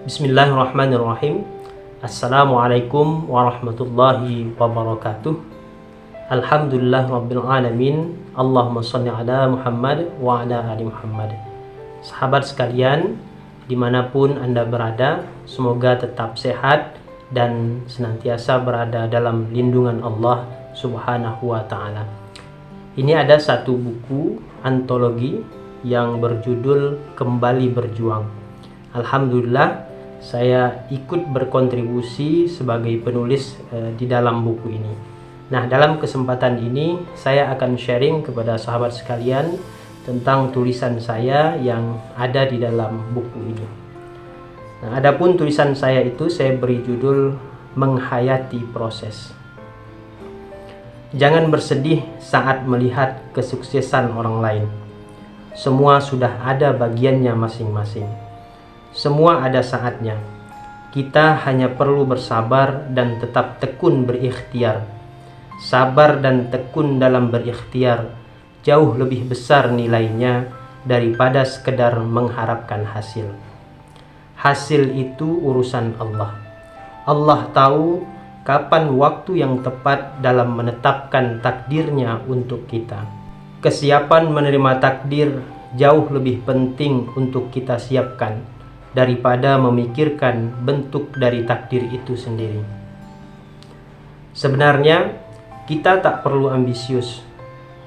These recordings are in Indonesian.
Bismillahirrahmanirrahim. Assalamualaikum warahmatullahi wabarakatuh. Alhamdulillah rabbil alamin. Allahumma sholli ala Muhammad wa ala ali Muhammad. Sahabat sekalian, dimanapun Anda berada, semoga tetap sehat dan senantiasa berada dalam lindungan Allah Subhanahu wa ta'ala. Ini ada satu buku antologi yang berjudul Kembali Berjuang. Alhamdulillah, saya ikut berkontribusi sebagai penulis di dalam buku ini. Nah, dalam kesempatan ini saya akan sharing kepada sahabat sekalian tentang tulisan saya yang ada di dalam buku ini. Nah, adapun tulisan saya itu saya beri judul Menghayati Proses. Jangan bersedih saat melihat kesuksesan orang lain. Semua sudah ada bagiannya masing-masing. Semua ada saatnya. Kita hanya perlu bersabar dan tetap tekun berikhtiar. Sabar dan tekun dalam berikhtiar jauh lebih besar nilainya daripada sekedar mengharapkan hasil. Hasil itu urusan Allah. Allah tahu kapan waktu yang tepat dalam menetapkan takdirnya untuk kita. Kesiapan menerima takdir jauh lebih penting untuk kita siapkan daripada memikirkan bentuk dari takdir itu sendiri. Sebenarnya kita tak perlu ambisius.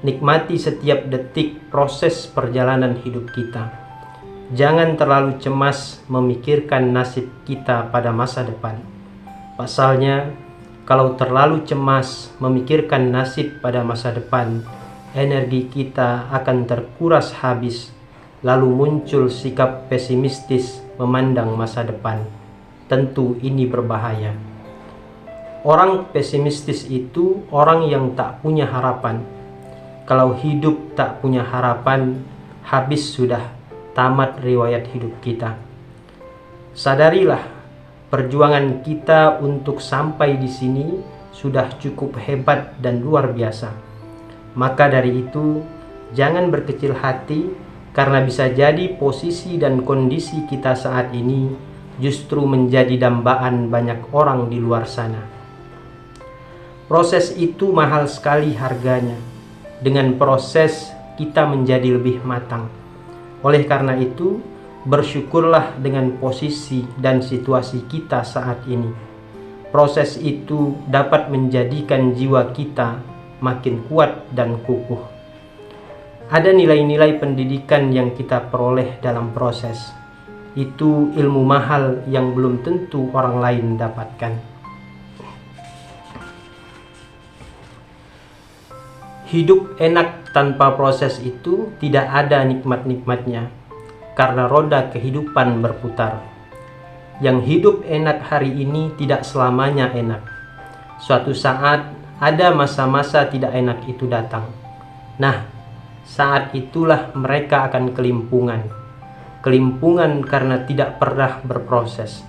Nikmati setiap detik proses perjalanan hidup kita. Jangan terlalu cemas memikirkan nasib kita pada masa depan. Pasalnya, kalau terlalu cemas memikirkan nasib pada masa depan, energi kita akan terkuras habis, lalu muncul sikap pesimistis memandang masa depan. Tentu ini berbahaya. Orang pesimistis itu orang yang tak punya harapan. Kalau hidup tak punya harapan, habis sudah, tamat riwayat hidup kita. Sadarilah, perjuangan kita untuk sampai di sini sudah cukup hebat dan luar biasa. Maka dari itu, jangan berkecil hati, karena bisa jadi posisi dan kondisi kita saat ini justru menjadi dambaan banyak orang di luar sana. Proses itu mahal sekali harganya. Dengan proses kita menjadi lebih matang. Oleh karena itu, bersyukurlah dengan posisi dan situasi kita saat ini. Proses itu dapat menjadikan jiwa kita makin kuat dan kukuh. Ada nilai-nilai pendidikan yang kita peroleh dalam proses. Itu ilmu mahal yang belum tentu orang lain dapatkan. Hidup enak tanpa proses itu tidak ada nikmat-nikmatnya, karena roda kehidupan berputar. Yang hidup enak hari ini tidak selamanya enak. Suatu saat ada masa-masa tidak enak itu datang. Nah, saat itulah mereka akan kelimpungan. Kelimpungan karena tidak pernah berproses.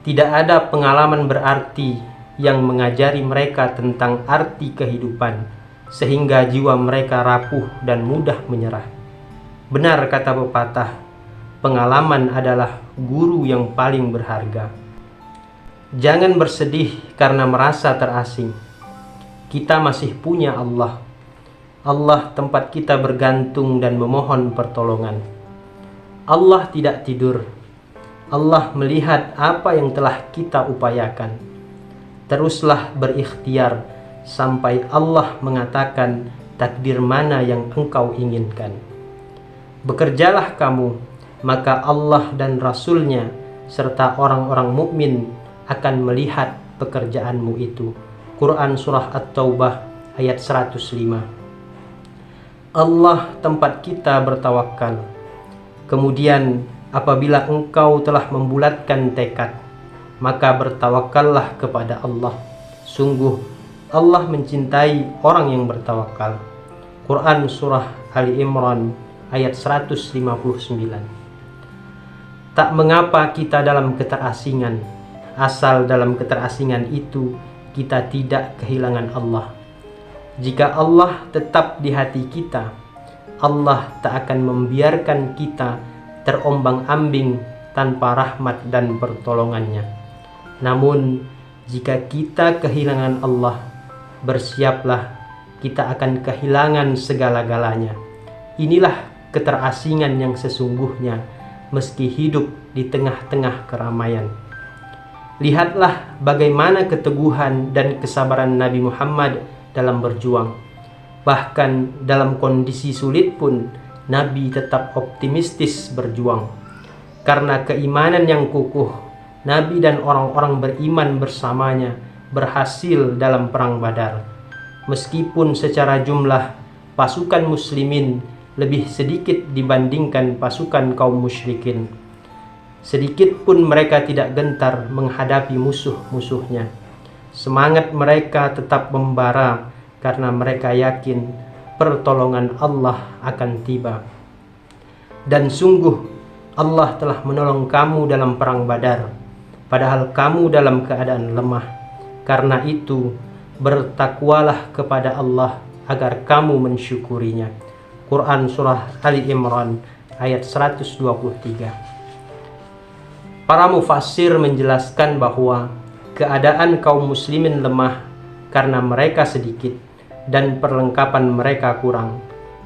Tidak ada pengalaman berarti yang mengajari mereka tentang arti kehidupan, sehingga jiwa mereka rapuh dan mudah menyerah. Benar kata pepatah, pengalaman adalah guru yang paling berharga. Jangan bersedih karena merasa terasing. Kita masih punya Allah. Allah tempat kita bergantung dan memohon pertolongan. Allah tidak tidur. Allah melihat apa yang telah kita upayakan. Teruslah berikhtiar sampai Allah mengatakan takdir mana yang engkau inginkan. Bekerjalah kamu, maka Allah dan Rasul-Nya serta orang-orang mukmin akan melihat pekerjaanmu itu. Quran Surah At-Taubah ayat 105. Allah tempat kita bertawakal. Kemudian apabila engkau telah membulatkan tekad, maka bertawakallah kepada Allah. Sungguh Allah mencintai orang yang bertawakal. Quran Surah Ali Imran ayat 159. Tak mengapa kita dalam keterasingan, asal dalam keterasingan itu kita tidak kehilangan Allah. Jika Allah tetap di hati kita, Allah tak akan membiarkan kita terombang-ambing tanpa rahmat dan pertolongannya. Namun, jika kita kehilangan Allah, bersiaplah kita akan kehilangan segala-galanya. Inilah keterasingan yang sesungguhnya meski hidup di tengah-tengah keramaian. Lihatlah bagaimana keteguhan dan kesabaran Nabi Muhammad dalam berjuang. Bahkan dalam kondisi sulit pun Nabi tetap optimistis berjuang. Karena keimanan yang kukuh, Nabi dan orang-orang beriman bersamanya berhasil dalam perang Badar. Meskipun secara jumlah pasukan muslimin lebih sedikit dibandingkan pasukan kaum musyrikin, sedikit pun mereka tidak gentar menghadapi musuh-musuhnya. Semangat mereka tetap membara karena mereka yakin pertolongan Allah akan tiba. Dan sungguh Allah telah menolong kamu dalam perang Badar, padahal kamu dalam keadaan lemah. Karena itu bertakwalah kepada Allah agar kamu mensyukurinya. Quran Surah Ali Imran ayat 123. Para mufassir menjelaskan bahwa keadaan kaum muslimin lemah karena mereka sedikit dan perlengkapan mereka kurang,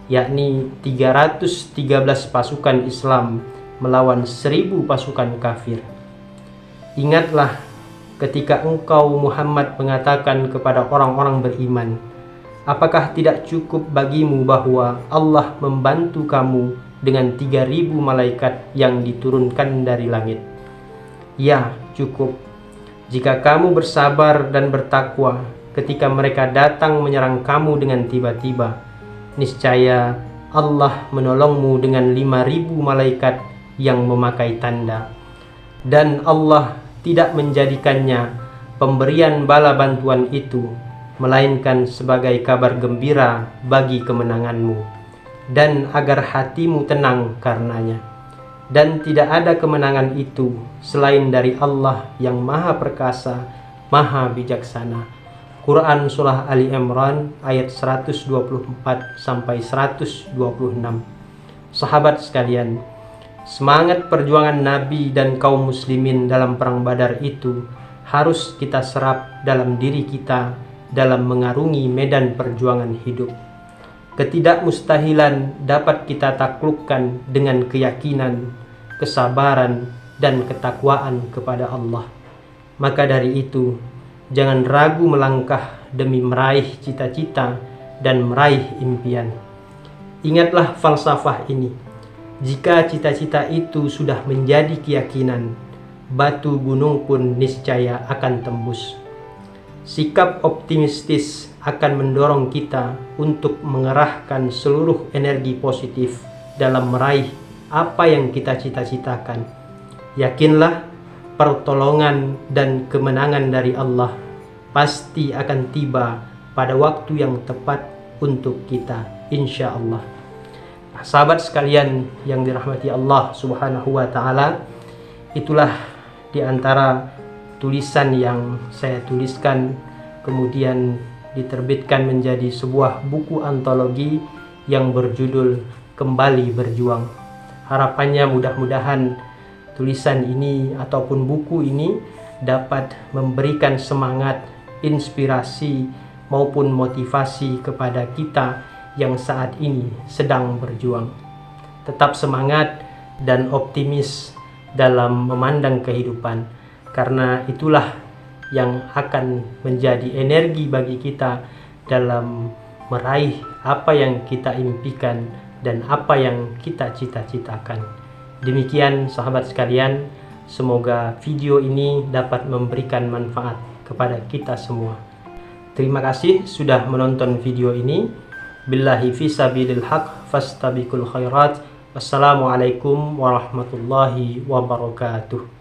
yakni 313 pasukan Islam melawan 1000 pasukan kafir. Ingatlah ketika engkau Muhammad mengatakan kepada orang-orang beriman, apakah tidak cukup bagimu bahwa Allah membantu kamu dengan 3000 malaikat yang diturunkan dari langit? Ya, cukup. Jika kamu bersabar dan bertakwa ketika mereka datang menyerang kamu dengan tiba-tiba, niscaya Allah menolongmu dengan 5000 malaikat yang memakai tanda. Dan Allah tidak menjadikannya pemberian bala bantuan itu melainkan sebagai kabar gembira bagi kemenanganmu, dan agar hatimu tenang karenanya. Dan tidak ada kemenangan itu selain dari Allah yang Maha Perkasa, Maha Bijaksana. Quran Surah Ali Imran ayat 124-126. Sahabat sekalian, semangat perjuangan Nabi dan kaum muslimin dalam perang Badar itu harus kita serap dalam diri kita dalam mengarungi medan perjuangan hidup. Ketidakmustahilan dapat kita taklukkan dengan keyakinan, kesabaran, dan ketakwaan kepada Allah. Maka dari itu, jangan ragu melangkah demi meraih cita-cita dan meraih impian. Ingatlah falsafah ini. Jika cita-cita itu sudah menjadi keyakinan, batu gunung pun niscaya akan tembus. Sikap optimistis akan mendorong kita untuk mengerahkan seluruh energi positif dalam meraih apa yang kita cita-citakan. Yakinlah, pertolongan dan kemenangan dari Allah pasti akan tiba pada waktu yang tepat untuk kita, insya Allah. Sahabat sekalian yang dirahmati Allah Subhanahu wa Ta'ala, itulah di antara tulisan yang saya tuliskan, kemudian diterbitkan menjadi sebuah buku antologi yang berjudul Kembali Berjuang. Harapannya mudah-mudahan tulisan ini ataupun buku ini dapat memberikan semangat, inspirasi maupun motivasi kepada kita yang saat ini sedang berjuang. Tetap semangat dan optimis dalam memandang kehidupan, karena itulah yang akan menjadi energi bagi kita dalam meraih apa yang kita impikan dan apa yang kita cita-citakan. Demikian sahabat sekalian, semoga video ini dapat memberikan manfaat kepada kita semua. Terima kasih sudah menonton video ini. Billahi fisabilil haq fastabiqul khairat. Wassalamualaikum warahmatullahi wabarakatuh.